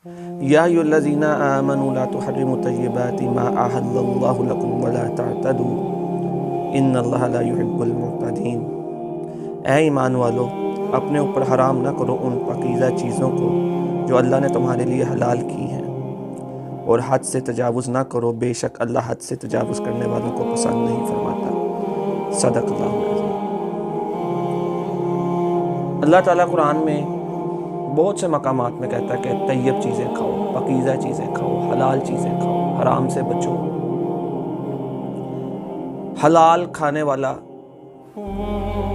या अय्युहल्लज़ीना आमनू ला तुहर्रिमू तय्यिबाति मा अहल्लल्लाहु लकुम वला तअतदू इन्नल्लाहा ला युहिब्बुल मुअतदीन। ऐ ईमान वालो, अपने ऊपर हराम न करो उन पाकीज़ा चीज़ों को जो अल्लाह ने तुम्हारे लिए हलाल की हैं, और हद से तजावुज़ ना करो, बेशक अल्लाह हद से तजावुज़ करने वालों को पसंद नहीं फरमाता। सदक़ल्लाहुल अज़ीम। अल्लाह ताला कुरान में बहुत से मकामात में कहता है कि तैयब चीज़ें खाओ, पाकीज़ा चीज़ें खाओ, हलाल चीज़ें खाओ, हराम से बचो। हलाल खाने वाला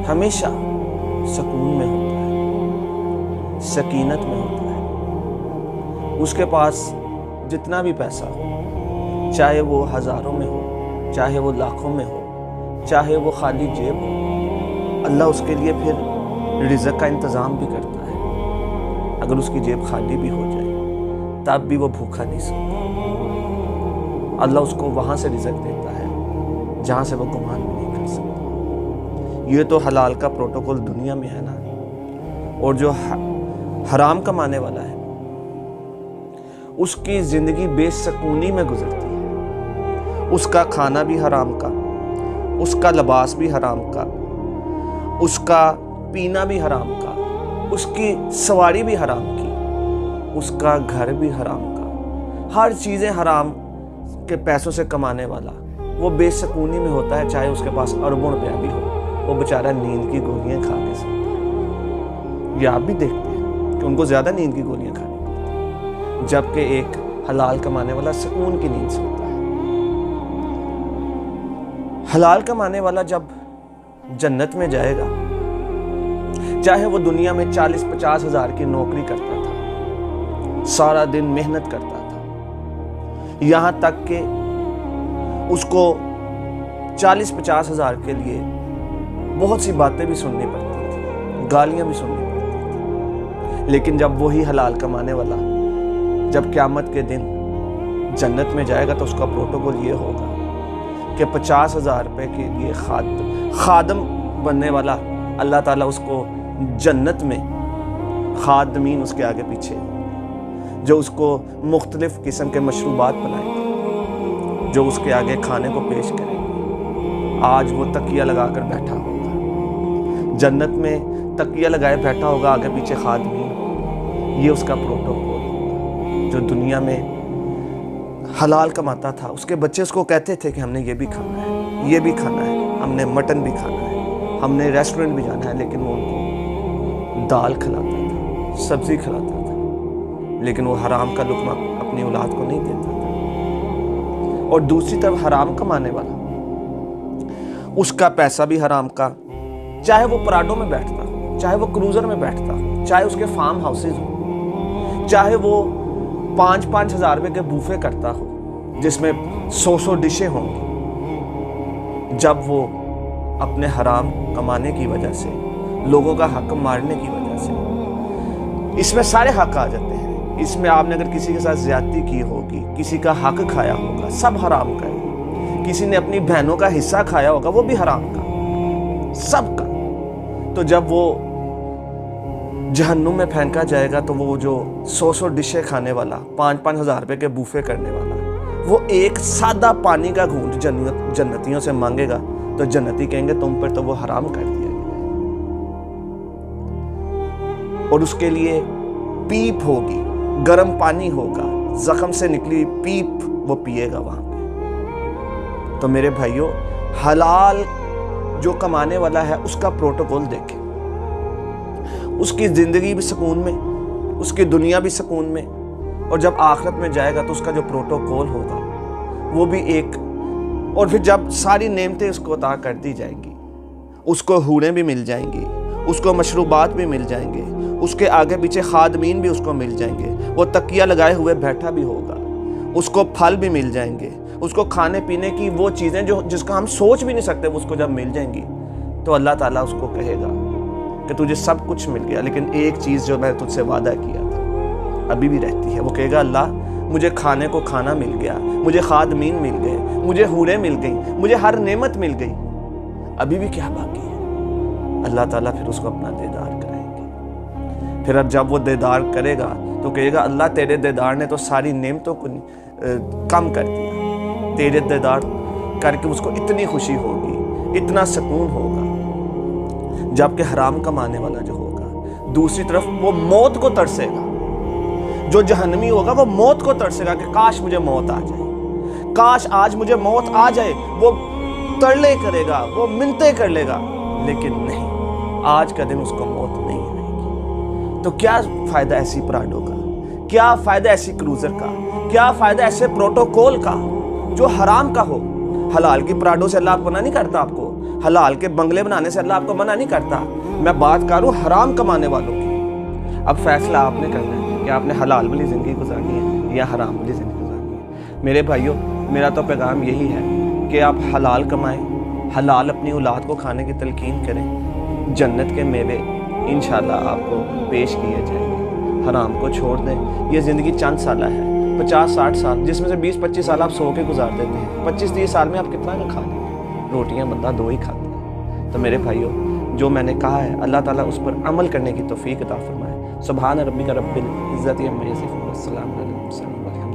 हमेशा सुकून में होता है, सकीनत में होता है। उसके पास जितना भी पैसा हो, चाहे वो हज़ारों में हो, चाहे वो लाखों में हो, चाहे वो खाली जेब हो, अल्लाह उसके लिए फिर रिज़्क़ का इंतज़ाम भी करता है। अगर उसकी जेब खाली भी हो जाए तब भी वो भूखा नहीं सोता। अल्लाह उसको वहाँ से रिज़्क़ देता है जहाँ से वो गुमान भी नहीं कर सकता। ये तो हलाल का प्रोटोकॉल दुनिया में है ना। और जो हराम कमाने वाला है उसकी ज़िंदगी बेसकूनी में गुजरती है। उसका खाना भी हराम का, उसका लिबास भी हराम का, उसका पीना भी हराम का, उसकी सवारी भी हराम की, उसका घर भी हराम का। हर चीज़ें हराम के पैसों से कमाने वाला वो बेसकूनी में होता है। चाहे उसके पास अरबों रुपया भी हो, वो बेचारा नींद की गोलियां खा के सोता है। ये आप भी देखते हैं कि उनको ज़्यादा नींद की गोलियां खानी पड़ती हैं, जबकि एक हलाल कमाने वाला सुकून की नींद सोता है। हलाल कमाने वाला जब जन्नत में जाएगा, चाहे वो दुनिया में 40-50 हज़ार की नौकरी करता था, सारा दिन मेहनत करता था, यहाँ तक कि उसको 40-50 हज़ार के लिए बहुत सी बातें भी सुननी पड़ती थी, गालियाँ भी सुननी पड़ती थी। लेकिन जब वही हलाल कमाने वाला जब क़यामत के दिन जन्नत में जाएगा तो उसका प्रोटोकॉल ये होगा कि 50,000 रुपये के लिए खादम बनने वाला अल्लाह ताला उसको जन्नत में खादमीन उसके आगे पीछे जो उसको मुख्तलिफ किस्म के मशरूबात बनाएंगे, जो उसके आगे खाने को पेश करेंगे। आज वो तकिया लगा कर बैठा होगा, जन्नत में तकिया लगाए बैठा होगा, आगे पीछे खादमीन। ये उसका प्रोटोकॉल होगा। जो दुनिया में हलाल कमाता था, उसके बच्चे उसको कहते थे कि हमने ये भी खाना है, ये भी खाना है, हमने मटन भी खाना है, हमने रेस्टोरेंट भी जाना है, लेकिन वो उनको दाल खिलाता था, सब्जी खिलाता था, लेकिन वो हराम का लुक़मा अपनी औलाद को नहीं देता था। और दूसरी तरफ हराम कमाने वाला, उसका पैसा भी हराम का, चाहे वो पराडों में बैठता हो, चाहे वो क्रूज़र में बैठता हो, चाहे उसके फार्म हाउसेज हो, चाहे वो 5-5 हज़ार रुपये के बूफे करता हो जिसमें 100 डिशें होंगी। जब वो अपने हराम कमाने की वजह से, लोगों का हक मारने की वजह से, इसमें सारे हक आ जाते हैं। इसमें आपने अगर किसी के साथ ज़्यादती की होगी, किसी का हक खाया होगा, सब हराम का है। किसी ने अपनी बहनों का हिस्सा खाया होगा, वो भी हराम का, सब का। तो जब वो जहन्नुम में फेंका जाएगा तो वो जो 100 डिशें खाने वाला, 5-5 हज़ार रुपये के बूफे करने वाला, वो एक सादा पानी का घूंट जन्नतियों से मांगेगा तो जन्नती कहेंगे तुम पर तो वो हराम कर दिया गया। और उसके लिए पीप होगी, गर्म पानी होगा, जख्म से निकली पीप वो पिएगा वहां पे। तो मेरे भाइयों, हलाल जो कमाने वाला है उसका प्रोटोकॉल देखें। उसकी ज़िंदगी भी सुकून में, उसकी दुनिया भी सुकून में, और जब आखिरत में जाएगा तो उसका जो प्रोटोकॉल होगा वो भी एक। और फिर जब सारी नेमतें उसको अता कर दी जाएंगी, उसको हूरें भी मिल जाएंगी, उसको मशरूबात भी मिल जाएंगे, उसके आगे पीछे खादमीन भी उसको मिल जाएंगे, वो तकिया लगाए हुए बैठा भी होगा, उसको फल भी मिल जाएंगे, उसको खाने पीने की वो चीज़ें जो जिसका हम सोच भी नहीं सकते वो उसको जब मिल जाएंगी तो अल्लाह ताला उसको कहेगा कि तुझे सब कुछ मिल गया, लेकिन एक चीज़ जो मैंने तुझसे वादा किया था अभी भी रहती है। वो कहेगा अल्लाह मुझे खाने को खाना मिल गया, मुझे खादमीन मिल गए, मुझे हूरें मिल गई, मुझे हर नेमत मिल गई, अभी भी क्या बाकी है? अल्लाह ताला फिर उसको अपना दीदार कराएंगे। फिर अब जब वो दीदार करेगा تو کہے گا اللہ تیرے دیدار نے تو ساری نعمتوں کو کم کر دیا، تیرے دیدار کر کے اس کو اتنی خوشی ہوگی، اتنا سکون ہوگا۔ جبکہ حرام کمانے والا جو ہوگا دوسری طرف وہ موت کو ترسے گا، جو جہنمی ہوگا وہ موت کو ترسے گا کہ کاش مجھے موت آ جائے، کاش آج مجھے موت آ جائے۔ وہ ترلے کرے گا، وہ منتیں کر لے گا، لیکن نہیں، آج کا دن اس کو موت نہیں آئے گی۔ تو کیا فائدہ ایسی پراڈو کا، کیا فائدہ ایسی کروزر کا، کیا فائدہ ایسے پروٹوکول کا جو حرام کا ہو؟ حلال کی پراڈو سے اللہ آپ کو منع نہیں کرتا، آپ کو حلال کے بنگلے بنانے سے اللہ آپ کو منع نہیں کرتا۔ میں بات کروں حرام کمانے والوں کی۔ اب فیصلہ آپ نے کرنا ہے کہ آپ نے حلال والی زندگی گزارنی ہے یا حرام والی زندگی گزارنی ہے۔ میرے بھائیوں، میرا تو پیغام یہی ہے کہ آپ حلال کمائیں، حلال اپنی اولاد کو کھانے کی تلقین کریں، جنت کے میوے انشاءاللہ آپ کو پیش کیے جائیں گے۔ حرام کو چھوڑ دیں۔ یہ زندگی چند سالہ ہے، 50-60 سال، جس میں سے 20-25 سال آپ سو کے گزار دیتے ہیں۔ 25-30 سال میں آپ کتنا کا کھا لیں گے؟ روٹیاں بندہ 2 ہی کھاتا ہے۔ تو میرے بھائیوں، جو میں نے کہا ہے اللہ تعالیٰ اس پر عمل کرنے کی توفیق عطا فرمائے۔ سبحان ربک رب العزت عما یصفون، والسلام علی المرسلین۔